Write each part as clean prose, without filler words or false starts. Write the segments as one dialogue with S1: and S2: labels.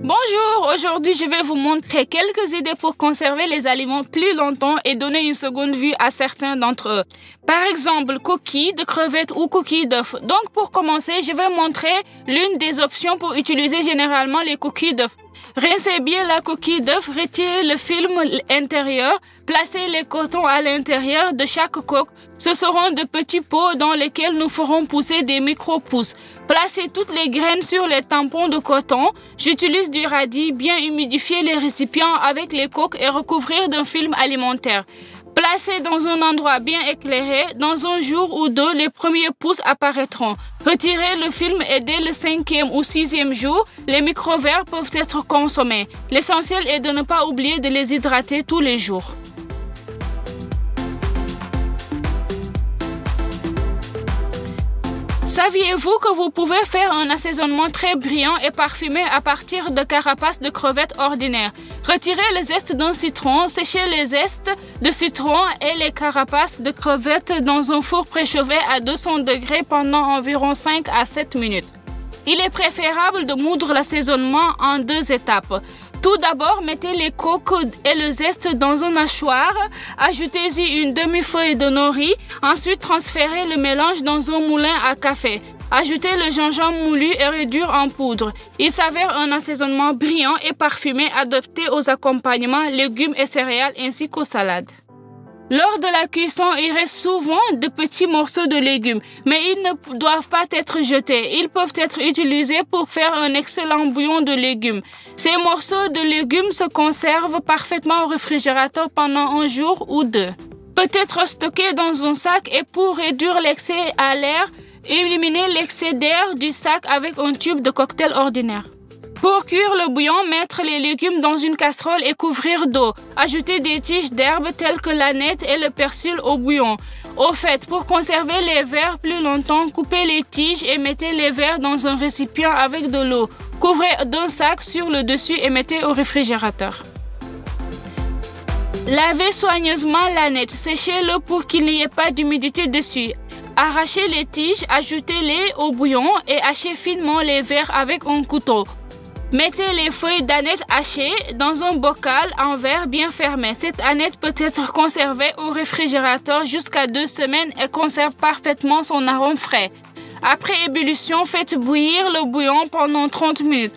S1: Bonjour, aujourd'hui je vais vous montrer quelques idées pour conserver les aliments plus longtemps et donner une seconde vue à certains d'entre eux. Par exemple, coquilles de crevettes ou coquilles d'œufs. Donc pour commencer, je vais montrer l'une des options pour utiliser généralement les coquilles d'œufs. Rincez bien la coquille d'œuf, retirez le film intérieur, placez les cotons à l'intérieur de chaque coque. Ce seront de petits pots dans lesquels nous ferons pousser des micro-pousses. Placez toutes les graines sur les tampons de coton. J'utilise du radis, bien humidifier les récipients avec les coques et recouvrir d'un film alimentaire. Placez dans un endroit bien éclairé, dans un jour ou deux, les premiers pousses apparaîtront. Retirez le film et dès le 5e ou 6e jour, les micro-vers peuvent être consommés. L'essentiel est de ne pas oublier de les hydrater tous les jours. Saviez-vous que vous pouvez faire un assaisonnement très brillant et parfumé à partir de carapaces de crevettes ordinaires? Retirez les zestes d'un citron, séchez les zestes de citron et les carapaces de crevettes dans un four préchauffé à 200 degrés pendant environ 5 à 7 minutes. Il est préférable de moudre l'assaisonnement en 2 étapes. Tout d'abord, mettez les coques et le zeste dans un hachoir. Ajoutez-y une demi-feuille de nori. Ensuite, transférez le mélange dans un moulin à café. Ajoutez le gingembre moulu et réduire en poudre. Il s'avère un assaisonnement brillant et parfumé adapté aux accompagnements, légumes et céréales ainsi qu'aux salades. Lors de la cuisson, il reste souvent de petits morceaux de légumes, mais ils ne doivent pas être jetés. Ils peuvent être utilisés pour faire un excellent bouillon de légumes. Ces morceaux de légumes se conservent parfaitement au réfrigérateur pendant un jour ou 2. Peut-être stockés dans un sac et pour réduire l'excès à l'air, éliminer l'excès d'air du sac avec un tube de cocktail ordinaire. Pour cuire le bouillon, mettre les légumes dans une casserole et couvrir d'eau. Ajouter des tiges d'herbes telles que l'aneth et le persil au bouillon. Au fait, pour conserver les vers plus longtemps, coupez les tiges et mettez les vers dans un récipient avec de l'eau. Couvrez d'un sac sur le dessus et mettez au réfrigérateur. Lavez soigneusement l'aneth. Séchez-le pour qu'il n'y ait pas d'humidité dessus. Arrachez les tiges, ajoutez-les au bouillon et hachez finement les vers avec un couteau. Mettez les feuilles d'aneth hachées dans un bocal en verre bien fermé. Cette aneth peut être conservée au réfrigérateur jusqu'à 2 semaines et conserve parfaitement son arôme frais. Après ébullition, faites bouillir le bouillon pendant 30 minutes.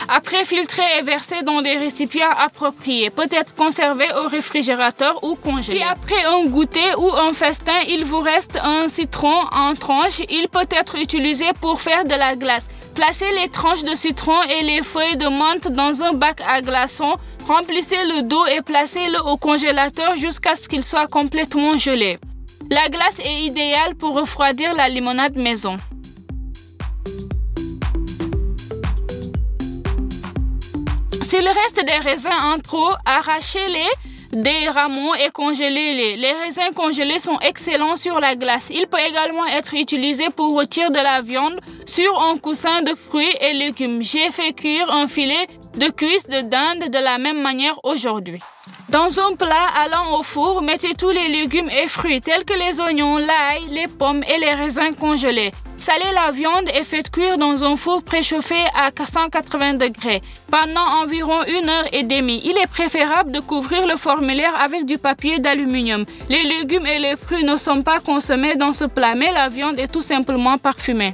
S1: Après, filtrez et versez dans des récipients appropriés. Peut être conservé au réfrigérateur ou congelé. Si après un goûter ou un festin, il vous reste un citron en tranches, il peut être utilisé pour faire de la glace. Placez les tranches de citron et les feuilles de menthe dans un bac à glaçons. Remplissez-le d'eau et placez-le au congélateur jusqu'à ce qu'il soit complètement gelé. La glace est idéale pour refroidir la limonade maison. S'il reste des raisins en trop, arrachez-les des rameaux et congélez-les. Les raisins congelés sont excellents sur la glace. Il peut également être utilisé pour rôtir de la viande sur un coussin de fruits et légumes. J'ai fait cuire un filet de cuisses de dinde de la même manière aujourd'hui. Dans un plat allant au four, mettez tous les légumes et fruits tels que les oignons, l'ail, les pommes et les raisins congelés. Salez la viande et faites cuire dans un four préchauffé à 180 degrés pendant environ 1h30. Il est préférable de couvrir le formulaire avec du papier d'aluminium. Les légumes et les fruits ne sont pas consommés dans ce plat, mais la viande est tout simplement parfumée.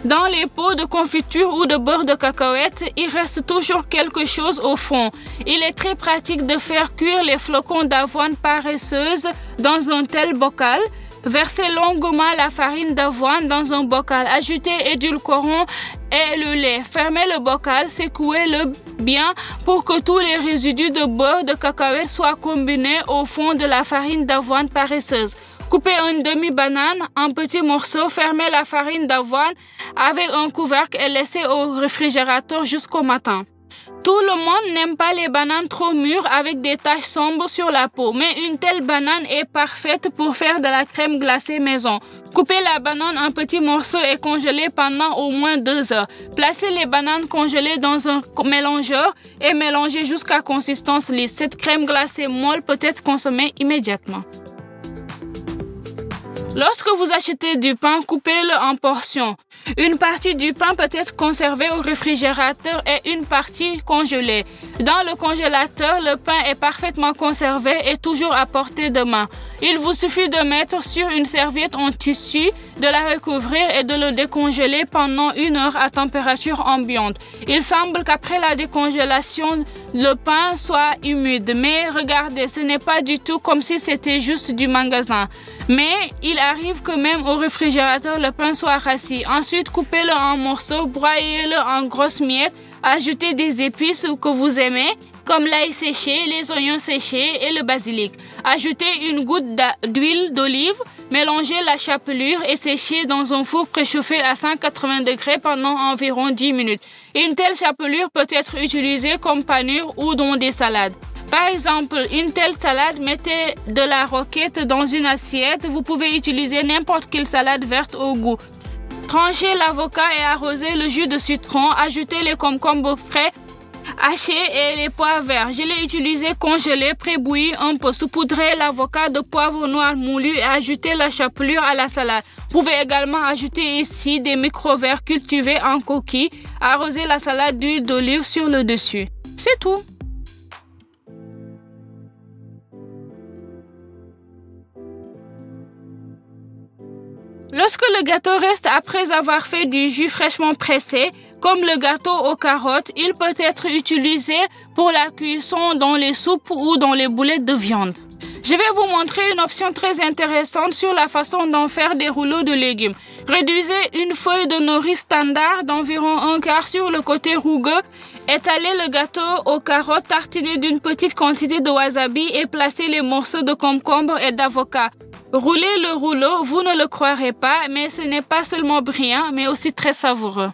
S1: Dans les pots de confiture ou de beurre de cacahuète, il reste toujours quelque chose au fond. Il est très pratique de faire cuire les flocons d'avoine paresseuse dans un tel bocal. Versez longuement la farine d'avoine dans un bocal. Ajoutez édulcorant et le lait. Fermez le bocal, secouez-le bien pour que tous les résidus de beurre de cacahuète soient combinés au fond de la farine d'avoine paresseuse. Coupez une demi-banane en petits morceaux, fermez la farine d'avoine avec un couvercle et laissez au réfrigérateur jusqu'au matin. Tout le monde n'aime pas les bananes trop mûres avec des taches sombres sur la peau, mais une telle banane est parfaite pour faire de la crème glacée maison. Coupez la banane en petits morceaux et congélez pendant au moins 2 heures. Placez les bananes congelées dans un mélangeur et mélangez jusqu'à consistance lisse. Cette crème glacée molle peut être consommée immédiatement. Lorsque vous achetez du pain, coupez-le en portions. Une partie du pain peut être conservée au réfrigérateur et une partie congelée. Dans le congélateur, le pain est parfaitement conservé et toujours à portée de main. Il vous suffit de mettre sur une serviette en tissu, de la recouvrir et de le décongeler pendant 1 heure à température ambiante. Il semble qu'après la décongélation, le pain soit humide. Mais regardez, ce n'est pas du tout comme si c'était juste du magasin. Mais il arrive que même au réfrigérateur, le pain soit rassis. Ensuite, coupez-le en morceaux, broyez-le en grosses miettes, ajoutez des épices que vous aimez, comme l'ail séché, les oignons séchés et le basilic. Ajoutez une goutte d'huile d'olive, mélangez la chapelure et séchez dans un four préchauffé à 180 degrés pendant environ 10 minutes. Une telle chapelure peut être utilisée comme panure ou dans des salades. Par exemple, une telle salade, mettez de la roquette dans une assiette. Vous pouvez utiliser n'importe quelle salade verte au goût. Tranchez l'avocat et arrosez le jus de citron. Ajoutez les concombres frais hachés et les pois verts. Je l'ai utilisé congelé, pré-bouilli un peu. Saupoudrez l'avocat de poivre noir moulu et ajoutez la chapelure à la salade. Vous pouvez également ajouter ici des micro-vers cultivés en coquille. Arrosez la salade d'huile d'olive sur le dessus. C'est tout. Lorsque le gâteau reste après avoir fait du jus fraîchement pressé, comme le gâteau aux carottes, il peut être utilisé pour la cuisson dans les soupes ou dans les boulettes de viande. Je vais vous montrer une option très intéressante sur la façon d'en faire des rouleaux de légumes. Réduisez une feuille de nori standard d'environ 1/4 sur le côté rugueux. Étalez le gâteau aux carottes tartinées d'une petite quantité de wasabi et placez les morceaux de concombre et d'avocat. Roulez le rouleau, vous ne le croirez pas, mais ce n'est pas seulement brillant, mais aussi très savoureux.